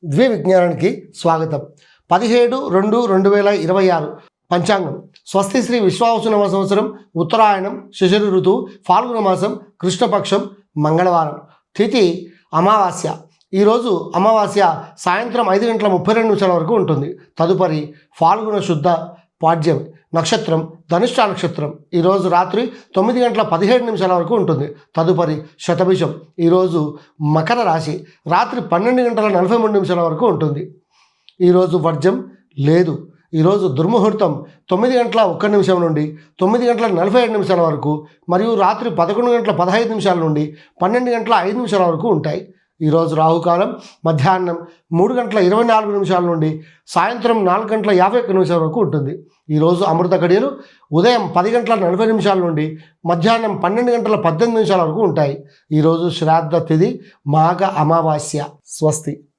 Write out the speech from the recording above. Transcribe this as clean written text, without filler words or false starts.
విజ్ఞానానికి స్వాగతం. 17/2/2026 పంచాంగం. స్వస్తి శ్రీ విశ్వావసునామ సంవత్సరం, ఉత్తరాయణం, శిశిర ఋతువు, ఫాల్గుణ మాసం, కృష్ణపక్షం, మంగళవారం. తిథి అమావాస్య. ఈరోజు అమావాస్య సాయంత్రం 5:32 వరకు ఉంటుంది. తదుపరి ఫాల్గుణ శుద్ధ పాడ్యమి. నక్షత్రం ధనిష్ట నక్షత్రం. ఈరోజు రాత్రి 9:17 వరకు ఉంటుంది. తదుపరి శతభిషం. ఈరోజు మకర రాశి. రాత్రి 12:43 వరకు ఉంటుంది. ఈరోజు వర్జం లేదు. ఈరోజు దుర్ముహూర్తం 9:01 నుండి 9:47 వరకు మరియు రాత్రి 11:15 నుండి 12:05 వరకు ఉంటాయి. ఈరోజు రాహుకాలం మధ్యాహ్నం 3:24 నుండి సాయంత్రం 4:51 వరకు ఉంటుంది. ఈరోజు అమృత గడియలు ఉదయం 10:40 నుండి మధ్యాహ్నం 12:18 వరకు ఉంటాయి. ఈరోజు శ్రాద్ధ తిథి మాఘ అమావాస్య. స్వస్తి.